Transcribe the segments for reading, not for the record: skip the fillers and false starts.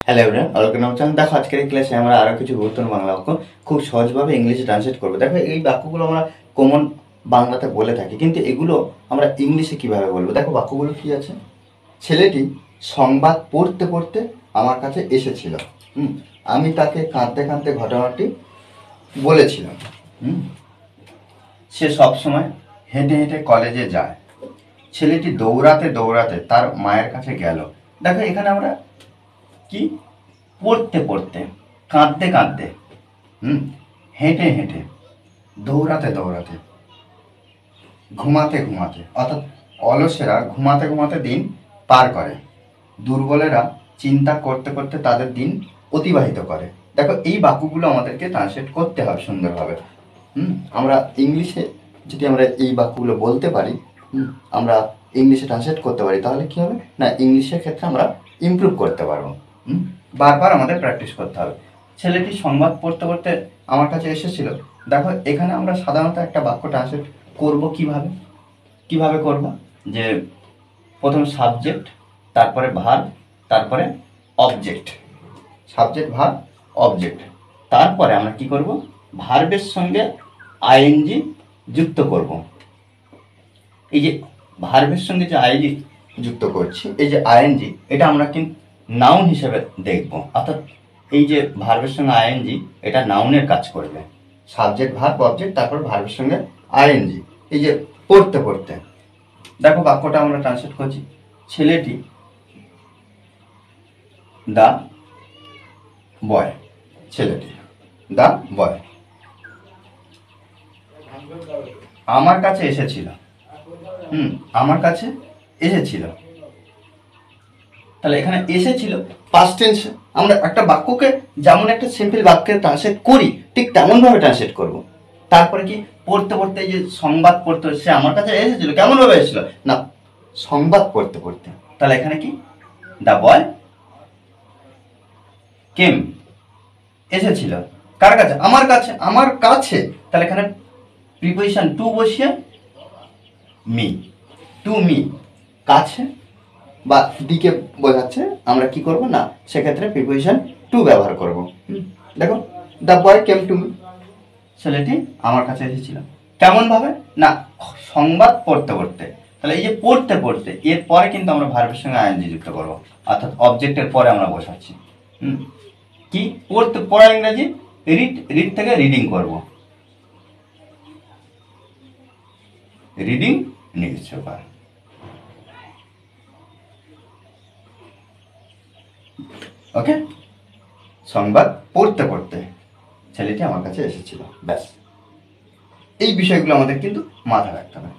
Hello everyone, welcome to channel. দেখো আজকের এই ক্লাসে আমরা আরো কিছু গুরুত্বপূর্ণ বাংলা বাক্য খুব সহজভাবে ইংলিশে ট্রান্সলেট করবো। দেখো এই বাক্যগুলো আমরা কমন বাংলাতে বলে থাকি, কিন্তু এগুলো আমরা ইংলিশে কিভাবে বলবো। দেখো বাক্যগুলো কি আছে। ছেলেটি সংবাদ পড়তে পড়তে আমার কাছে এসেছিল। আমি তাকে কাঁদতে কাঁদতে ঘটনাটি বলেছিলাম। সে সবসময় হেঁটে হেঁটে কলেজে যায়। ছেলেটি দৌড়াতে দৌড়াতে তার মায়ের কাছে গেল। দেখো এখানে আমরা কি পড়তে পড়তে, কাঁদতে কাঁদতে, হেঁটে হেঁটে, দৌড়াতে দৌড়াতে, ঘুমাতে ঘুমাতে, অর্থাৎ অলসেরা ঘুমাতে ঘুমাতে দিন পার করে, দুর্বলেরা চিন্তা করতে করতে তাদের দিন অতিবাহিত করে। দেখো এই বাক্যগুলো আমাদেরকে ট্রান্সলেট করতে হবে সুন্দরভাবে। আমরা ইংলিশে যদি আমরা এই বাক্যগুলো বলতে পারি, আমরা ইংলিশে ট্রান্সলেট করতে পারি, তাহলে কি হবে না, ইংলিশের ক্ষেত্রে আমরা ইমপ্রুভ করতে পারবো। বারবার আমাদের প্র্যাকটিস করতে হবে। ছেলেটি সংবাদ পড়তে পড়তে আমার কাছে এসেছিল। দেখো এখানে আমরা সাধারণত একটা বাক্য ট্রান্সলেট করব কিভাবে কিভাবে করব, যে প্রথম সাবজেক্ট, তারপরে ভার্ব, তারপরে অবজেক্ট। Subject, verb, object. তারপরে আমরা কি করব, ভার্বের সঙ্গে আইএনজি যুক্ত করব। এই যে ভার্বের সঙ্গে যে আইএনজি যুক্ত করছি, এই যে আইএনজি, এটা আমরা কিন্তু নাউন হিসেবে দেখব। অর্থাৎ এই যে ভার্বের সঙ্গে আইএনজি, এটা নাউনের কাজ করবে। সাবজেক্ট, ভার্ব, অবজেক্ট, তারপর ভার্বের সঙ্গে আইএনজি। এই যে পড়তে পড়তে, দেখো বাক্যটা আমরা ট্রান্সলেট করছি। ছেলেটি দা বয়, ছেলেটি দা বয় আমার কাছে এসেছিল। আমার কাছে এসেছিল। তাহলে এখানে এসেছিল পাস্ট টেন্স। আমরা একটা বাক্যকে যেমন একটা সিম্পল বাক্যে ট্রান্সলেট করি, ঠিক তেমন ভাবে ট্রান্সলেট করব। তারপরে কি পড়তে পড়তে, এই যে সংবাদ পড়তে সে আমার কাছে এসেছিল, কেমন ভাবে এসেছিল না, সংবাদ পড়তে পড়তে। তাহলে এখানে কি, দা বয় কেম, এসেছিল কার কাছে, আমার কাছে, আমার কাছে। তাহলে এখানে প্রিপোজিশন টু বসিয়ে মি, টু মি, কাছে বা দিকে বোঝাচ্ছে, আমরা কি করব না, সেক্ষেত্রে প্রিপোজিশন টু ব্যবহার করব। দেখো the boy came to me, ছেলেটি আমার কাছে এসেছিল। কেমন ভাবে না, সংবাদ পড়তে পড়তে। তাহলে এই যে পড়তে পড়তে, এর পরে কিন্তু আমরা ভার্বের সঙ্গে আইএনজি যুক্ত করব, অর্থাৎ অবজেক্টের পরে আমরা বসাচ্ছি। কি পড়তে, পড়া ইংরেজি রিড, রিড থেকে রিডিং করব, রিডিং নিউজ পেপার। ওকে, সংবাদ পড়তে পড়তে ছেলেটি আমার কাছে এসেছিল, ব্যাস। এই বিষয়গুলো আমাদের কিন্তু মাথায় রাখতে হবে।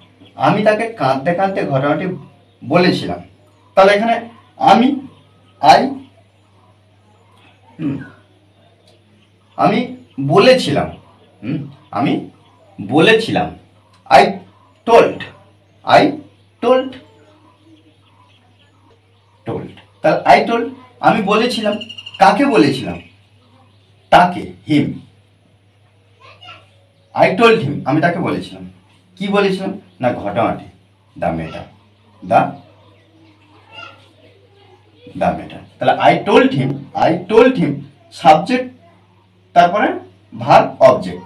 আমি তাকে কাঁদতে কাঁদতে ঘটনাটি বলেছিলাম। তাহলে এখানে আমি, আমি বলেছিলাম, আমি বলেছিলাম, I told, I told, told. তাহলে আই টোল্ড, আমি বলেছিলাম, কাকে বলেছিলাম, তাকে, হিম। আই টোল্ড হিম, আমি তাকে বলেছিলাম। কি বলেছিলাম না, ঘটনাটি, দ্য ম্যাটার, দ্য ম্যাটার। তাহলে I told him, I told him, subject, তারপরে ভার্ব, অবজেক্ট।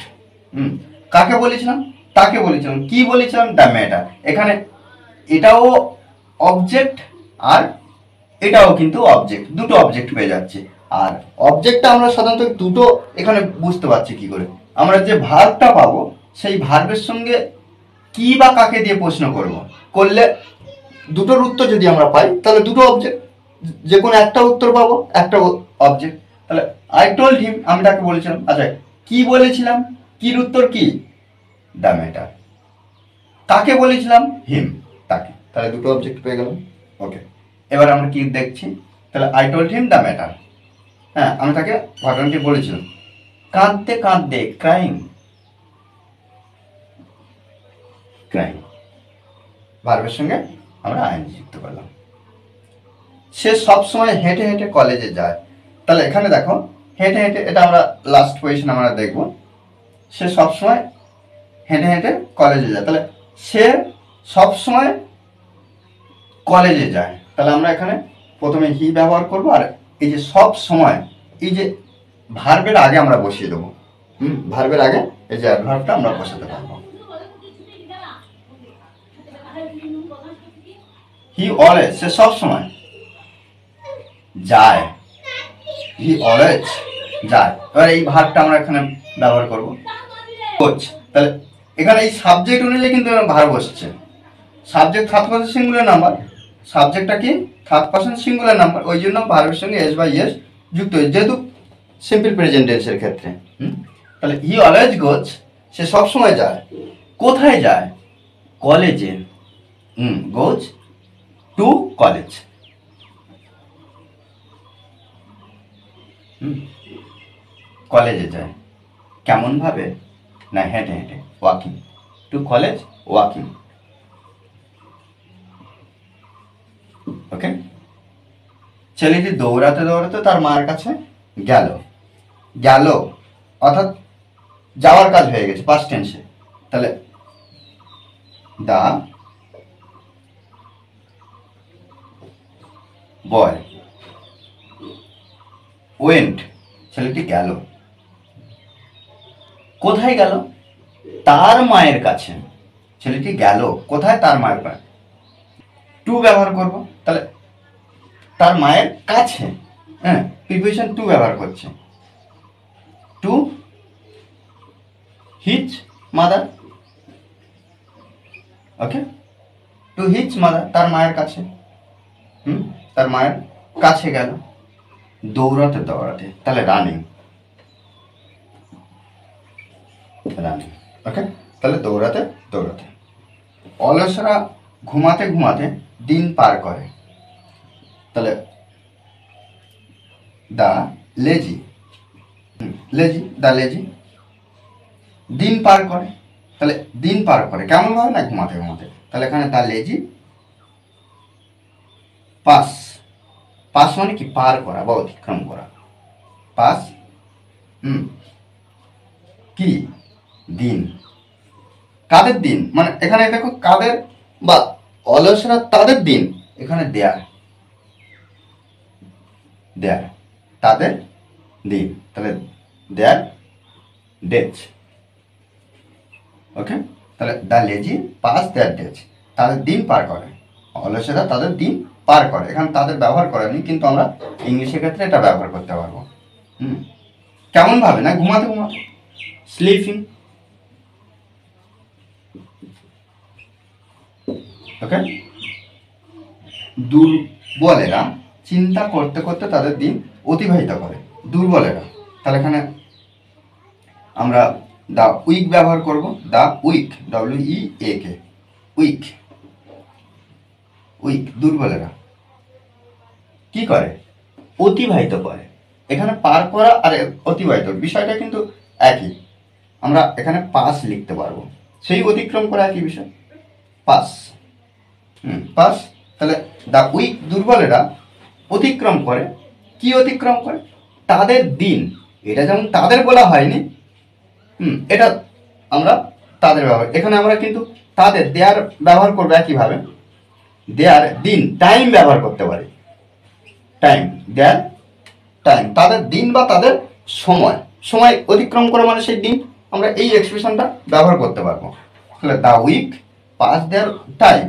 কাকে বলেছিলাম, তাকে বলেছিলাম। কি বলেছিলাম, দ্য ম্যাটার। এখানে এটাও অবজেক্ট আর এটাও কিন্তু অবজেক্ট, দুটো অবজেক্ট পেয়ে যাচ্ছে। আর অবজেক্টটা আমরা সাধারণত দুটো এখানে বুঝতে পারছি কি করে, আমরা যে ভার্বটা পাবো, সেই ভার্বের সঙ্গে কি বা কাকে দিয়ে প্রশ্ন করলে দুটোর উত্তর যদি আমরা পাই, তাহলে দুটো অবজেক্ট, যে কোনো একটা উত্তর পাবো, একটা অবজেক্ট। তাহলে আই টোল্ড হিম, আমি তাকে বলেছিলাম। আচ্ছা, কি বলেছিলাম, কির উত্তর কি, দ্য ম্যাটার। কাকে বলেছিলাম, হিম, তাকে। তাহলে দুটো অবজেক্ট পেয়ে গেলাম। ওকে, এবার আমরা কি দেখছি, তাহলে I told him the matter. হ্যাঁ, আমি তাকে ঘটনাটি বলেছিলাম। কাঁদতে কাঁদতে, ক্রাইং, ক্রাইং, ভার্বের সঙ্গে আমরা আইএনজি যুক্ত করলাম। সে সবসময় হেঁটে হেঁটে কলেজে যায়। তাহলে এখানে দেখো হেঁটে হেঁটে, এটা আমরা লাস্ট পজিশন আমরা দেখব। সে সবসময় হেঁটে হেঁটে কলেজে যায়। তাহলে সে সবসময় কলেজে যায়। তাহলে আমরা এখানে প্রথমে হি ব্যবহার করব, আর এই যে সব সময়, এই যে ভার্বের আগে আমরা বসিয়ে দেবো। ভার্বের আগে এই যে অ্যাডভার্বটা আমরা বসাতে পারবো। হি অলওয়েজ, সে সব সময় যায়। হি অলওয়েজ যায়। এবার এই ভার্বটা আমরা এখানে ব্যবহার করব গোজ। তাহলে এখানে এই সাবজেক্ট অনুযায়ী কিন্তু ভার্ব বসছে। Subject third person singular number, সাবজেক্টটা কি থার্ড পারসন সিঙ্গুলার নাম্বার, ওই জন্য ভার্বের সঙ্গে এস বা ইয়েস যুক্ত হয়েছে, যেহেতু সিম্পল প্রেজেন্ট টেন্সের ক্ষেত্রে। তাহলে হি অলওয়েজ গোজ, সে সব সময় যায়। কোথায় যায়? কলেজে। Goes to college. কলেজে যায় কেমন ভাবে? না হেঁটে হেঁটে, walking. To college walking. Okay. ছেলেটি দৌড়াতে দৌড়াতে তার মায়ের কাছে গেল। গেল অর্থাৎ যাওয়ার কাজ হয়ে গেছে পাস্ট টেন্সে। তাহলে দা বয় ওয়েন্ট, ছেলেটি গেল। কোথায় গেল? তার মায়ের কাছে। ছেলেটি গেল কোথায়? তার মায়ের কাছে। টু ব্যবহার করব। তাহলে তার মায়ের কাছে, হ্যাঁ, প্রিপোজিশন টু ব্যবহার করছে। To his mother. Okay, to his mother, তার মায়ের কাছে। তার মায়ের কাছে গেল। দৌড়াতে দৌড়াতে, তাহলে রানিং। রানিং। ওকে, তাহলে দৌড়াতে দৌড়াতে। অলসরা ঘুমাতে ঘুমাতে দিন পার করে। তাহলে দা লেজি, লেজি, দা লেজি দিন পার করে। তাহলে দিন পার করে কেমন ভাবে? না ঘুমাতে ঘুমাতে। তাহলে এখানে দা লেজি পাস। পাস মানে কি? পার করা বা অতিক্রম করা। পাস কি? দিন। কাদের দিন? মানে এখানে দেখো কাদের বা অলসরা তাদের দিন, এখানে দেয়ার। দেয়ার, তাদের দিন। তাহলে দেয়ার ডেজ। ওকে, তাহলে the lazy pass their days, তাদের দিন পার করে। অলসেরা তাদের দিন পার করে, এখানে তাদের ব্যবহার করেনি, কিন্তু আমরা ইংলিশের ক্ষেত্রে এটা ব্যবহার করতে পারবো। কেমন ভাবে? না ঘুমাতে ঘুমাতে, স্লিপিং। ওকে, দুর্বলেরা চিন্তা করতে করতে তাদের দিন অতিবাহিত করে। দুর্বলেরা, তাহলে এখানে আমরা দা উইক ব্যবহার করব। The weak, WEAK, weak. Weak, দুর্বলেরা কি করে? অতিবাহিত করে। এখানে পার করা আর অতিবাহিত বিষয়টা কিন্তু একই। আমরা এখানে পাস লিখতে পারবো, সেই অতিক্রম করা একই বিষয়, পাস। পাস। তাহলে দা উইক, দুর্বলেরা অতিক্রম করে। কি অতিক্রম করে? তাদের দিন। এটা যেমন তাদের বলা হয়নি, এটা আমরা তাদের ব্যবহার, এখানে আমরা কিন্তু তাদের দেয়ার ব্যবহার করবো একইভাবে। দেয়ার দিন, টাইম ব্যবহার করতে পারি। টাইম, দেয়ার টাইম, তাদের দিন বা তাদের সময়। সময় অতিক্রম করা মানে সেই দিন, আমরা এই এক্সপ্রেশনটা ব্যবহার করতে পারবো। তাহলে the week pass their time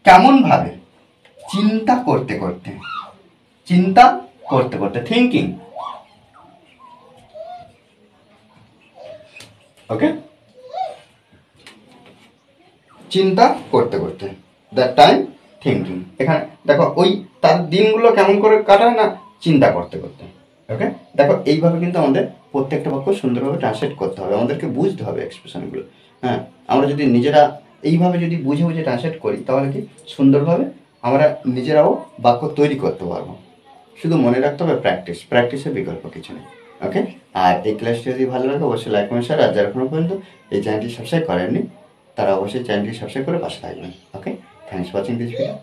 কেমন ভাবে? চিন্তা করতে করতে। চিন্তা করতে করতে, থিঙ্কিং। ওকে, চিন্তা করতে করতে, দ্যাট টাইম থিঙ্কিং। এখানে দেখো ওই তার দিনগুলো কেমন করে কাটায়? না চিন্তা করতে করতে। ওকে, দেখো এইভাবে কিন্তু আমাদের প্রত্যেকটা বাক্য সুন্দরভাবে ট্রান্সলেট করতে হবে, আমাদেরকে বুঝতে হবে এক্সপ্রেশনগুলো। হ্যাঁ, আমরা যদি নিজেরা এইভাবে যদি বুঝে বুঝে ট্রান্সলেট করি, তাহলে কি সুন্দরভাবে আমরা নিজেরাও বাক্য তৈরি করতে পারবো। শুধু মনে রাখতে হবে প্র্যাকটিস, প্র্যাকটিসের বিকল্প কিছু নেই। ওকে, আর এই ক্লাসটি যদি ভালো লাগে অবশ্যই লাইক কমেন্ট শেয়ার, আর যারা এখনো পর্যন্ত এই চ্যানেলটি সাবস্ক্রাইব করেননি তারা অবশ্যই চ্যানেলটি সাবস্ক্রাইব করে পাশে থাকবেন। Okay, thanks for watching this video.